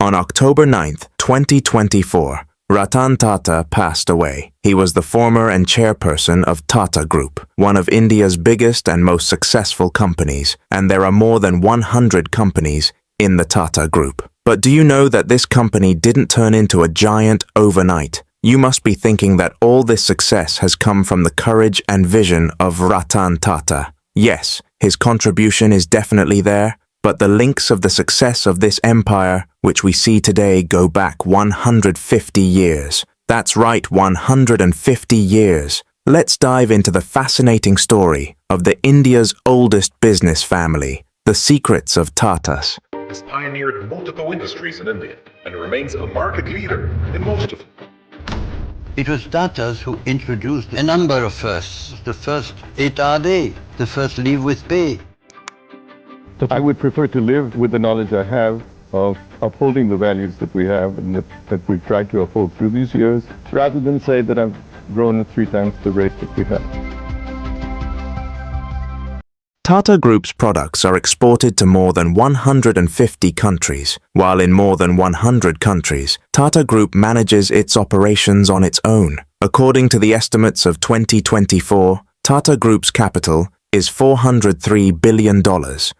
On October 9th, 2024, Ratan Tata passed away. He was the former and chairperson of Tata Group, one of India's biggest and most successful companies, and there are more than 100 companies in the Tata Group. But do you know that this company didn't turn into a giant overnight? You must be thinking that all this success has come from the courage and vision of Ratan Tata. Yes, his contribution is definitely there, but the links of the success of this empire, which we see today, go back 150 years. That's right, 150 years. Let's dive into the fascinating story of the India's oldest business family, the secrets of Tatas. Has pioneered multiple industries in India and remains a market leader in most of them. It was Tatas who introduced a number of firsts. The first 8-hour day, the first leave with pay. I would prefer to live with the knowledge I have of upholding the values that we have and that we've tried to uphold through these years, rather than say that I've grown at 3 times the rate that we have. Tata Group's products are exported to more than 150 countries, while in more than 100 countries, Tata Group manages its operations on its own. According to the estimates of 2024, Tata Group's capital is $403 billion,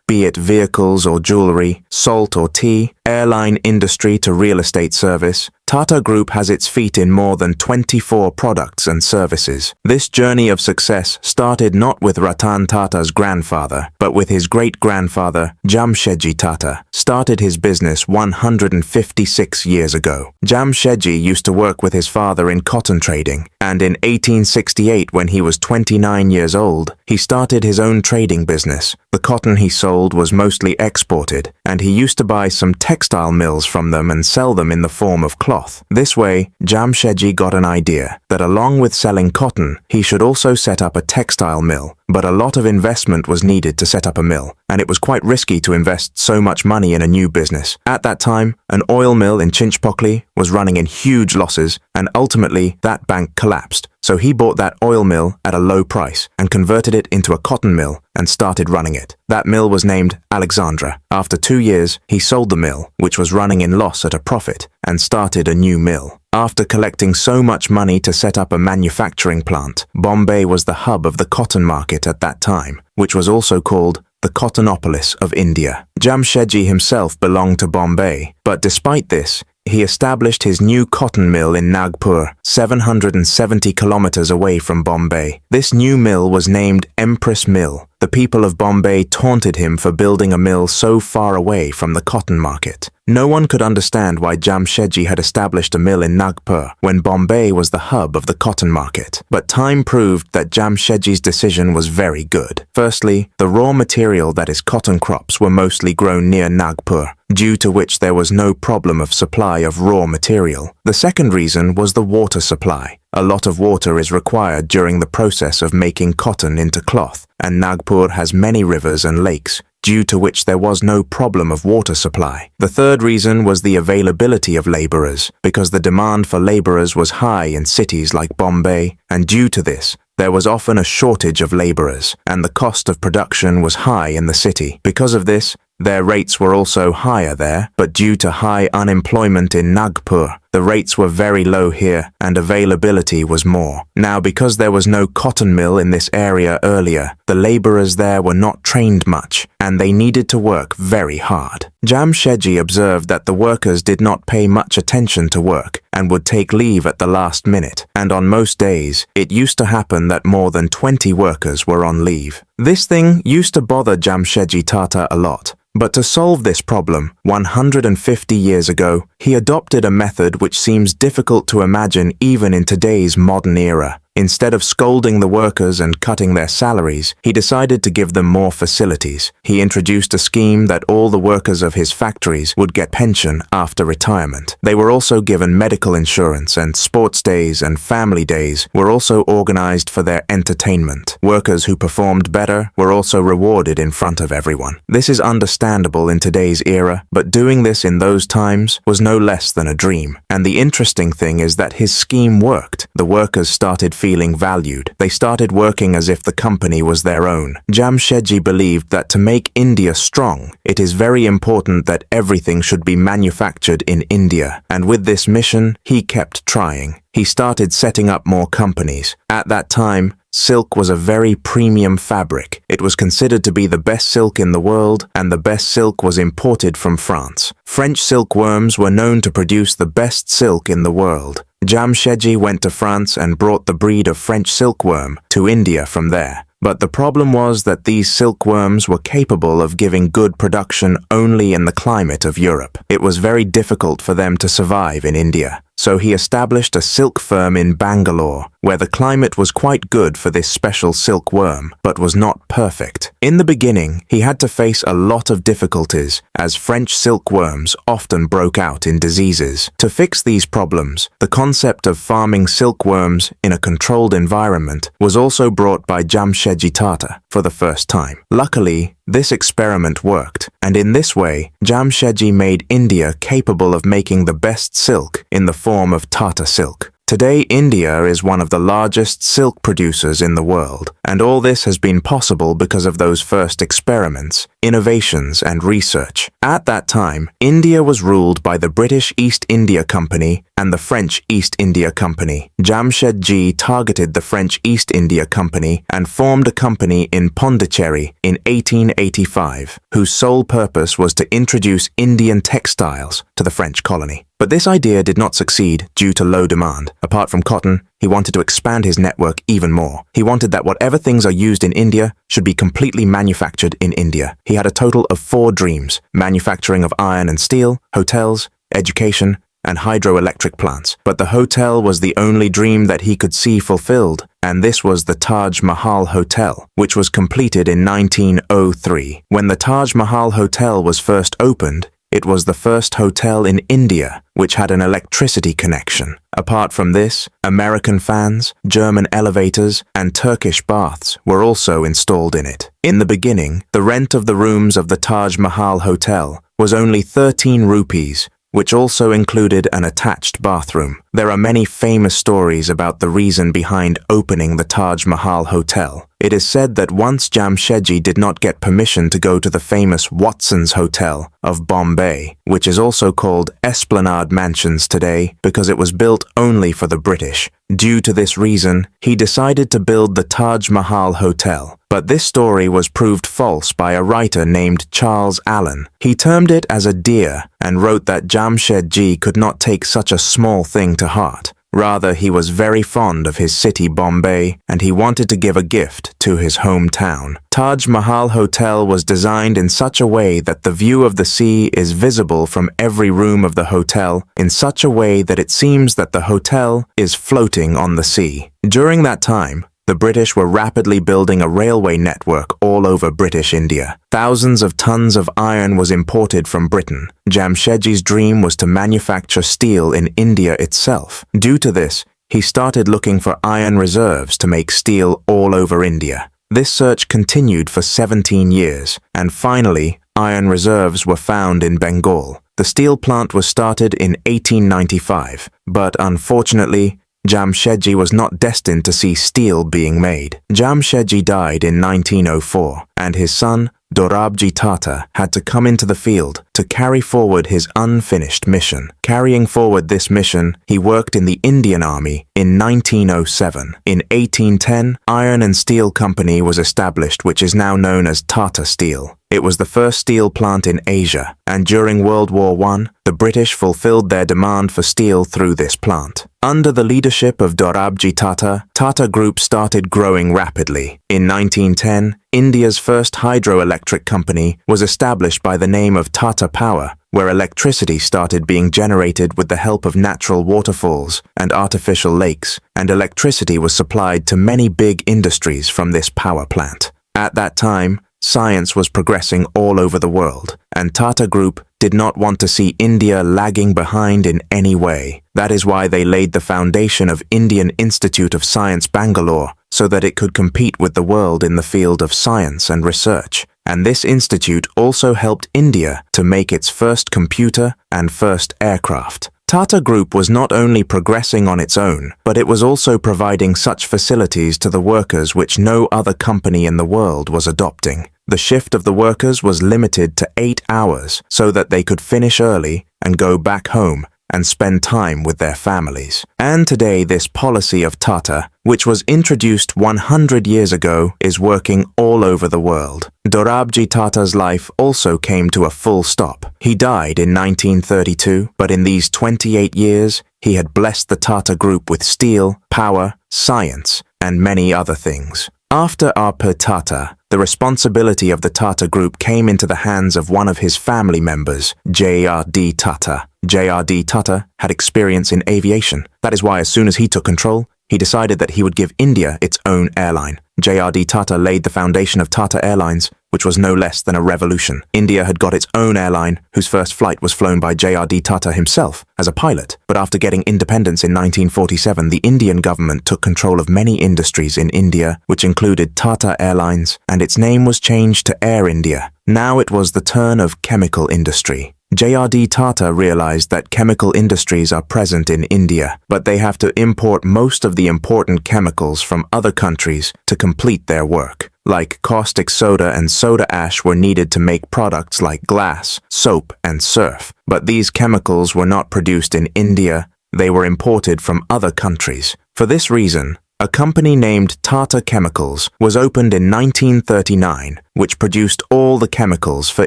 be it vehicles or jewelry, salt or tea, airline industry to real estate service. Tata Group has its feet in more than 24 products and services. This journey of success started not with Ratan Tata's grandfather, but with his great-grandfather, Jamsetji Tata, started his business 156 years ago. Jamsetji used to work with his father in cotton trading, and in 1868, when he was 29 years old, he started his own trading business. The cotton he sold was mostly exported, and he used to buy some textile mills from them and sell them in the form of cloth. This way, Jamsetji got an idea that along with selling cotton, he should also set up a textile mill. But a lot of investment was needed to set up a mill, and it was quite risky to invest so much money in a new business. At that time, an oil mill in Chinchpokli was running in huge losses, and ultimately that bank collapsed. So he bought that oil mill at a low price and converted it into a cotton mill and started running it. That mill was named Alexandra. After 2 years, he sold the mill, which was running in loss at a profit, and started a new mill. After collecting so much money to set up a manufacturing plant, Bombay was the hub of the cotton market at that time, which was also called the Cottonopolis of India. Jamsetji himself belonged to Bombay, but despite this, he established his new cotton mill in Nagpur, 770 kilometers away from Bombay. This new mill was named Empress Mill. The people of Bombay taunted him for building a mill so far away from the cotton market. No one could understand why Jamsetji had established a mill in Nagpur when Bombay was the hub of the cotton market. But time proved that Jamsetji's decision was very good. Firstly, the raw material, that is cotton crops, were mostly grown near Nagpur, due to which there was no problem of supply of raw material. The second reason was the water supply. A lot of water is required during the process of making cotton into cloth, and Nagpur has many rivers and lakes, due to which there was no problem of water supply. The third reason was the availability of laborers, because the demand for laborers was high in cities like Bombay, and due to this, there was often a shortage of laborers, and the cost of production was high in the city. Because of this, their rates were also higher there, but due to high unemployment in Nagpur, the rates were very low here and availability was more. Now, because there was no cotton mill in this area earlier, the laborers there were not trained much and they needed to work very hard. Jamsetji observed that the workers did not pay much attention to work and would take leave at the last minute, and on most days, it used to happen that more than 20 workers were on leave. This thing used to bother Jamsetji Tata a lot. But to solve this problem, 150 years ago, he adopted a method which seems difficult to imagine even in today's modern era. Instead of scolding the workers and cutting their salaries, he decided to give them more facilities. He introduced a scheme that all the workers of his factories would get pension after retirement. They were also given medical insurance, and sports days and family days were also organized for their entertainment. Workers who performed better were also rewarded in front of everyone. This is understandable in today's era, but doing this in those times was no less than a dream. And the interesting thing is that his scheme worked. The workers started feeling valued. They started working as if the company was their own. Jamsetji believed that to make India strong, it is very important that everything should be manufactured in India. And with this mission, he kept trying. He started setting up more companies. At that time, silk was a very premium fabric. It was considered to be the best silk in the world, and the best silk was imported from France. French silkworms were known to produce the best silk in the world. Jamsetji went to France and brought the breed of French silkworm to India from there. But the problem was that these silkworms were capable of giving good production only in the climate of Europe. It was very difficult for them to survive in India. So he established a silk firm in Bangalore, where the climate was quite good for this special silkworm, but was not perfect. In the beginning, he had to face a lot of difficulties, as French silkworms often broke out in diseases. To fix these problems, the concept of farming silkworms in a controlled environment was also brought by Jamsetji Tata for the first time. Luckily, this experiment worked, and in this way, Jamsetji made India capable of making the best silk in the form of Tata silk. Today, India is one of the largest silk producers in the world, and all this has been possible because of those first experiments, innovations, and research. At that time, India was ruled by the British East India Company and the French East India Company. Jamsetji targeted the French East India Company and formed a company in Pondicherry in 1885, whose sole purpose was to introduce Indian textiles to the French colony. But this idea did not succeed due to low demand. Apart from cotton, he wanted to expand his network even more. He wanted that whatever things are used in India should be completely manufactured in India. He had a total of 4 dreams: manufacturing of iron and steel, hotels, education, and hydroelectric plants. But the hotel was the only dream that he could see fulfilled, and this was the Taj Mahal Hotel, which was completed in 1903. When the Taj Mahal Hotel was first opened, it was the first hotel in India which had an electricity connection. Apart from this, American fans, German elevators, and Turkish baths were also installed in it. In the beginning, the rent of the rooms of the Taj Mahal Hotel was only 13 rupees, which also included an attached bathroom. There are many famous stories about the reason behind opening the Taj Mahal Hotel. It is said that once Jamsetji did not get permission to go to the famous Watson's Hotel of Bombay, which is also called Esplanade Mansions today because it was built only for the British. Due to this reason, he decided to build the Taj Mahal Hotel. But this story was proved false by a writer named Charles Allen. He termed it as a deer and wrote that Jamsetji could not take such a small thing to heart. Rather, he was very fond of his city Bombay, and he wanted to give a gift to his hometown. Taj Mahal Hotel was designed in such a way that the view of the sea is visible from every room of the hotel in such a way that it seems that the hotel is floating on the sea. During that time, the British were rapidly building a railway network all over British India. Thousands of tons of iron was imported from Britain. Jamsetji's dream was to manufacture steel in India itself. Due to this, he started looking for iron reserves to make steel all over India. This search continued for 17 years, and finally, iron reserves were found in Bengal. The steel plant was started in 1895, but unfortunately, Jamsetji was not destined to see steel being made. Jamsetji died in 1904, and his son, Dorabji Tata, had to come into the field to carry forward his unfinished mission. Carrying forward this mission, he worked in the Indian Army in 1907. In 1810, Iron and Steel Company was established, which is now known as Tata Steel. It was the first steel plant in Asia, and during World War I, the British fulfilled their demand for steel through this plant. Under the leadership of Dorabji Tata, Tata Group started growing rapidly. In 1910, India's first hydroelectric company was established by the name of Tata Power, where electricity started being generated with the help of natural waterfalls and artificial lakes, and electricity was supplied to many big industries from this power plant. At that time, science was progressing all over the world, and Tata Group did not want to see India lagging behind in any way. That is why they laid the foundation of Indian Institute of Science Bangalore so that it could compete with the world in the field of science and research. And this institute also helped India to make its first computer and first aircraft. Tata Group was not only progressing on its own, but it was also providing such facilities to the workers which no other company in the world was adopting. The shift of the workers was limited to 8 hours so that they could finish early and go back home and spend time with their families. And today this policy of Tata, which was introduced 100 years ago, is working all over the world. Jamsetji Tata's life also came to a full stop. He died in 1932, but in these 28 years, he had blessed the Tata Group with steel, power, science, and many other things. After Arpa Tata, the responsibility of the Tata Group came into the hands of one of his family members, J.R.D. Tata. J.R.D. Tata had experience in aviation. That is why as soon as he took control, he decided that he would give India its own airline. J.R.D. Tata laid the foundation of Tata Airlines, which was no less than a revolution. India had got its own airline, whose first flight was flown by J.R.D. Tata himself as a pilot. But after getting independence in 1947, the Indian government took control of many industries in India, which included Tata Airlines, and its name was changed to Air India. Now it was the turn of chemical industry. J.R.D. Tata realized that chemical industries are present in India, but they have to import most of the important chemicals from other countries to complete their work. Like caustic soda and soda ash were needed to make products like glass, soap, and surf. But these chemicals were not produced in India, they were imported from other countries. For this reason, a company named Tata Chemicals was opened in 1939, which produced all the chemicals for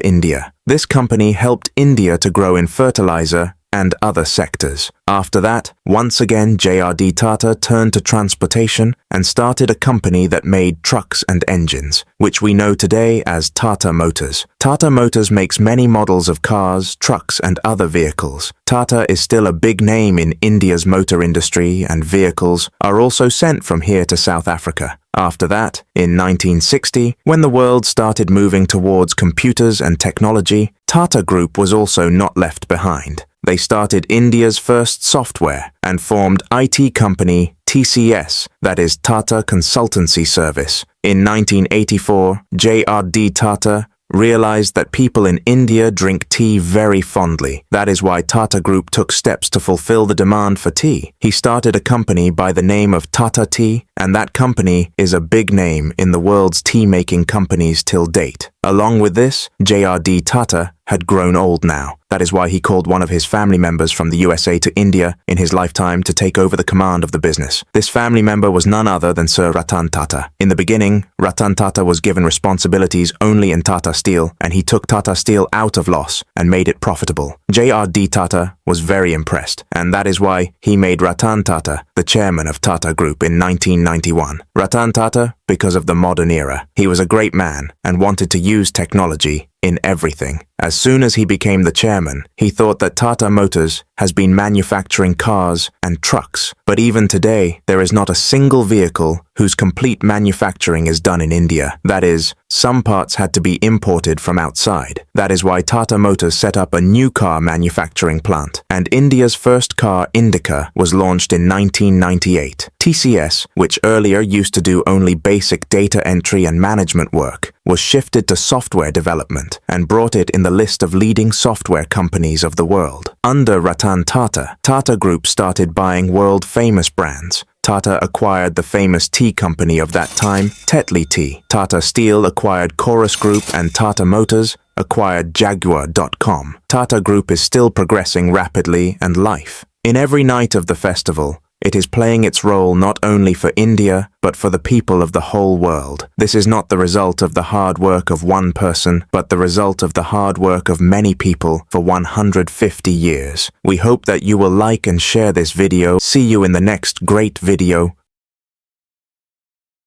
India. This company helped India to grow in fertilizer and other sectors. After that, once again J.R.D. Tata turned to transportation and started a company that made trucks and engines, which we know today as Tata Motors. Tata Motors makes many models of cars, trucks, and other vehicles. Tata is still a big name in India's motor industry, and vehicles are also sent from here to South Africa. After that, in 1960, when the world started moving towards computers and technology, Tata Group was also not left behind. They started India's first software and formed IT company TCS, that is Tata Consultancy Service. In 1984, J.R.D. Tata realized that people in India drink tea very fondly. That is why Tata Group took steps to fulfill the demand for tea. He started a company by the name of Tata Tea, and that company is a big name in the world's tea-making companies till date. Along with this, J.R.D. Tata had grown old now. That is why he called one of his family members from the USA to India in his lifetime to take over the command of the business. This family member was none other than Sir Ratan Tata. In the beginning, Ratan Tata was given responsibilities only in Tata Steel, and he took Tata Steel out of loss and made it profitable. J.R.D. Tata was very impressed, and that is why he made Ratan Tata the chairman of Tata Group in 1991. Ratan Tata, because of the modern era. He was a great man and wanted to use technology in everything. As soon as he became the chairman, he thought that Tata Motors has been manufacturing cars and trucks, but even today, there is not a single vehicle whose complete manufacturing is done in India. That is, some parts had to be imported from outside. That is why Tata Motors set up a new car manufacturing plant, and India's first car, Indica, was launched in 1998. TCS, which earlier used to do only basic data entry and management work, was shifted to software development and brought it in the list of leading software companies of the world. Under Ratan Tata, Tata Group started buying world-famous brands. Tata acquired the famous tea company of that time, Tetley Tea. Tata Steel acquired Chorus Group, and Tata Motors acquired Jaguar.com. Tata Group is still progressing rapidly and life. In every night of the festival, it is playing its role not only for India, but for the people of the whole world. This is not the result of the hard work of one person, but the result of the hard work of many people for 150 years. We hope that you will like and share this video. See you in the next great video.